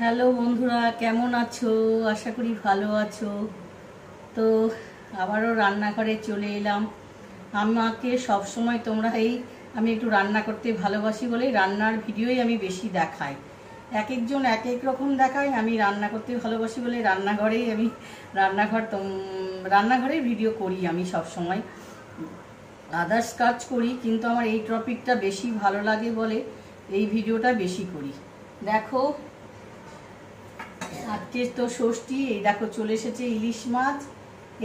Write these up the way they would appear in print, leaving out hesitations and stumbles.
Hello বন্ধুরা, কেমন আছো? আশা করি ভালো আছো। তো আবারও রান্নাঘরে চলে এলাম। আমাকে সব সময় তোমরা আমি একটু রান্না করতে ভালোবাসি বলেই রান্নার ভিডিওই আমি বেশি দেখাই। এক একজন এক এক রকম দেখায়, আমি রান্না করতে ভালোবাসি বলে আমি রান্নাঘরেই ভিডিও করি। আমি সব সময় আদার্স কাজ করি, কিন্তু আমার এই টপিকটা বেশি ভালো লাগে বলে এই ভিডিওটা বেশি করি। দেখো, আজকে তো ষষ্ঠী। এই দেখো চলে এসেছে ইলিশ মাছ।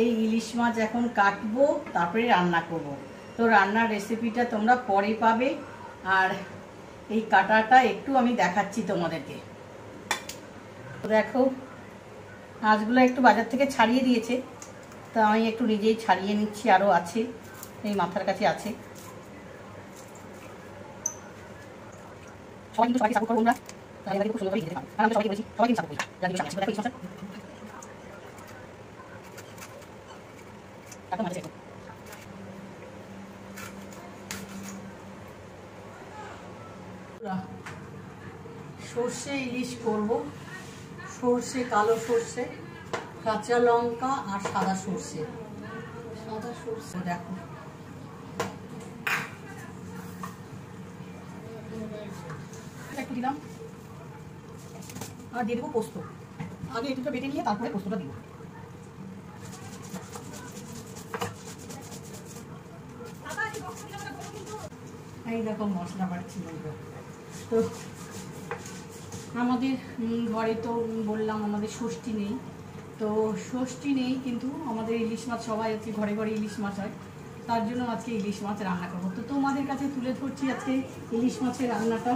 এই ইলিশ মাছ এখন কাটবো, তারপরে রান্না করব। তো রান্নার রেসিপিটা তোমরা পরে পাবে, আর এই কাটাটা একটু আমি দেখাচ্ছি তোমাদেরকে। দেখো, মাছগুলো একটু বাজার থেকে ছাড়িয়ে দিয়েছে, তো আমি একটু নিজেই ছাড়িয়ে নিচ্ছি। আরও আছে, এই মাথার কাছে আছে। সবাই কিন্তু সবাইকে সাপোর্ট করবো আমরা, তাহলে খুব সুন্দরভাবে খেতে পারবো। আর আমরা সবাইকে বলছি, সবাইকে সাপোর্ট করি। জানি সামনে দেখো ইলিশ মাছ কাটা মাছ। সর্ষে ইলিশ করব। সর্ষে, কালো সর্ষে, কাঁচা লঙ্কা আর সাদা সর্ষে। দেখো, একটু দিলাম, আর দিয়ে দেবো পোস্ত। আগে এটুকু বেটে নিয়ে তারপরে পোস্তটা দিব। এই দেখো মশলা বাড়ছি। তো আমাদের ঘরে তো বললাম আমাদের ষষ্ঠী নেই, তো ষষ্ঠী নেই, কিন্তু আমাদের ইলিশ মাছ সবাই আজকে ঘরে ঘরে ইলিশ মাছ হয়, তার জন্য আজকে ইলিশ মাছ রান্না করবো। তো তোমাদের কাছে তুলে ধরছি আজকে ইলিশ মাছের রান্নাটা।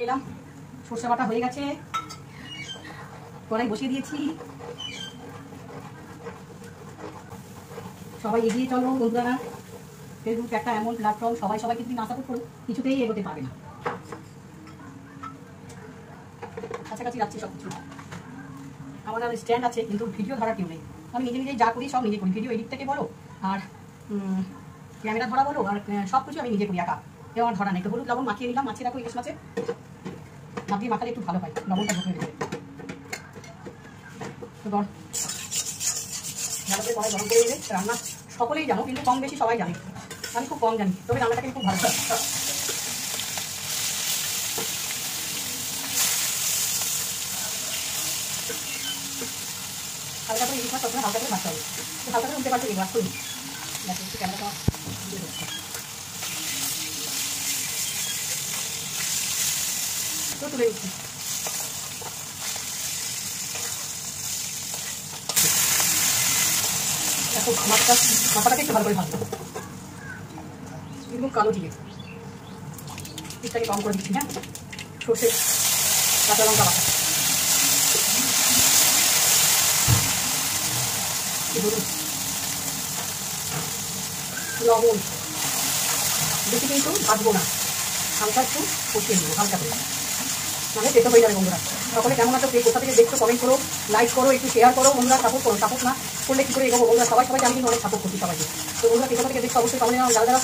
এলাম, সর্ষে বাটা হয়ে গেছে, কড়াই বসিয়ে দিয়েছি। সবাই এগিয়ে চলো বন্ধুরা। ফেসবুক একটা এমন প্ল্যাটফর্ম, সবাই সবাইকে যদি না সাপোর্ট করো কিছুতেই এগোতে পারবে না। কাছাকাছি যাচ্ছি সব কিছু। আমার স্ট্যান্ড আছে, কিন্তু ভিডিও ধরার কেউ নেই। আমি নিজে নিজেই যা করি সব নিজে করি। ভিডিও এডিট থেকে বলো, আর ক্যামেরা ধরা বলো, আর সব কিছু আমি নিজে করি একা। কেউ আমার ধরা নেই। তো হলুদ লবণ মাখিয়ে নিলাম। মাছে রাখো ইলিশ মাছে হাত দিয়ে মাখালে একটু ভালো হয়, লবণটা ঢুকে দেবে। তো ভালো করে কড়াই গরম করে দিলে রান্না সকলেই জানো, কিন্তু কম বেশি সবাই জানে। আমি খুব কম জানি, তবে রান্নাটাকে খুব ভালো লাগে। হালকা করে ইলিশ মাছ সবসময় হালকা করে ভাজতে হবে। তো হালকা করে উঠতে পারছে এবার করি। দেখো একটু ক্যামেরাটা দিয়ে দেবো। তো তুলে দিচ্ছি। দেখো মাথাটাকে একটু ভালো করে ভাজবো। একদম কালো জিরে, পিঠটাকে কম করে দিচ্ছি। হ্যাঁ, সর্ষে, কাঁচা লঙ্কা বাটা, হলুদ, লবণ। বেশি কিন্তু ভাজবো না, হালকা একটু কষিয়ে নেবো হালকা করে, মানে পেতে হয়ে যাবে। বন্ধুরা সকলে কেমন আছো, কে কোথা থেকে দেখছো কমেন্ট করো, লাইক করো, একটু শেয়ার করো। বন্ধুরা সাপোর্ট করো, সাপোর্ট না করলে কি করে এগোবো? বন্ধুরা সবাইকে আমি কিন্তু অনেক সাপোর্ট করছি সবাইকে। তো বন্ধুরা কে কোথা থেকে দেখছো অবশ্যই কমেন্ট। যারা যারা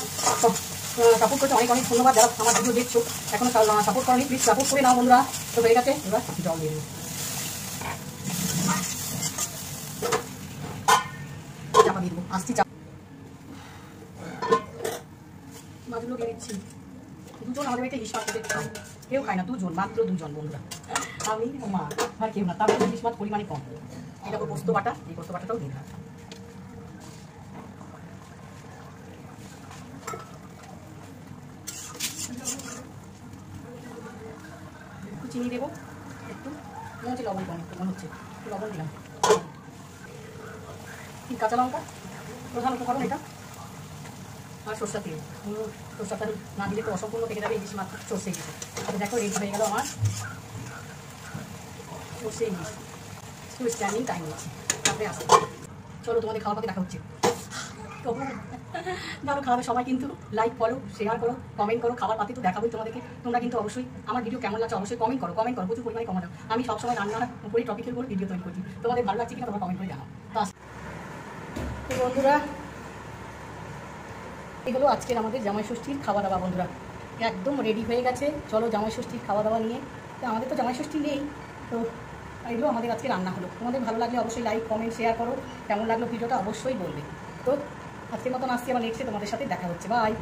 সাপোর্ট করছো অনেক অনেক ধন্যবাদ। যারা আমার ভিডিও দেখছো এখনো সাপোর্ট করনি, প্লিজ সাপোর্ট করে নাও বন্ধুরা। তো হয়ে গেছে, এবার জল দিয়ে দেবো, চাপা দিয়ে দেবো, আসছি চাপা। মাছগুলো দিয়ে দিচ্ছি। দুজন আমাদের বাড়িতে ইলিশ মাছ খেতে কেউ খায় না, দুজন, মাত্র দুজন বন্ধুরা, আমি মা, আর কেউ না। তারপরে ইলিশ মাছ পরিমাণে কম। এটা পোস্ত বাটা, এই পোস্ত বাটাটাও দিই। একটু চিনি দেবো, একটু মনে হচ্ছে লবণ কম, একটু মনে হচ্ছে একটু লবণ দিলাম। কাঁচা লঙ্কা প্রধান উপকরণ এটা, আর সরষের তেল। সরষের তেল না দিলে তো অসম্পূর্ণ থেকে যাবে ইলিশ মাছ সরষে ইলিশ। তাহলে দেখো রেডি হয়ে গেল আমার সরষে ইলিশ। একটু স্ট্যান্ডিং টাইম নিচ্ছি, তারপরে আসতে। চলো তোমাদের খাওয়ার পথে দেখা হচ্ছে। তো ধরো খাওয়াবে সবাই, কিন্তু লাইক করো, শেয়ার করো, কমেন্ট করো। খাবার পাতে তো দেখাবোই তোমাদেরকে। তোমরা কিন্তু অবশ্যই আমার ভিডিও কেমন লাগছে অবশ্যই কমেন্ট করো, প্রচুর পরিমাণে কমেন্ট। আমি সবসময় রান্নার উপরে টপিকের উপর ভিডিও তৈরি করছি। তোমাদের ভালো লাগছে কিনা তোমরা কমেন্ট করে জানাও। তো বন্ধুরা, এই হলো আজকের আমাদের জামাই ষষ্ঠীর খাওয়া দাওয়া বন্ধুরা। একদম রেডি হয়ে গেছে। চলো জামাই ষষ্ঠীর খাওয়া দাওয়া নিয়ে। তো আমাদের তো জামাই ষষ্ঠী নেই, তো এগুলো আমাদের আজকে রান্না হলো। তোমাদের ভালো লাগলে অবশ্যই লাইক কমেন্ট শেয়ার করো, কেমন লাগলো ভিডিওটা অবশ্যই বলবে। তো আজকের মতন আসছি, আবার নেক্সটে তোমাদের সাথে দেখা হচ্ছে। বাই।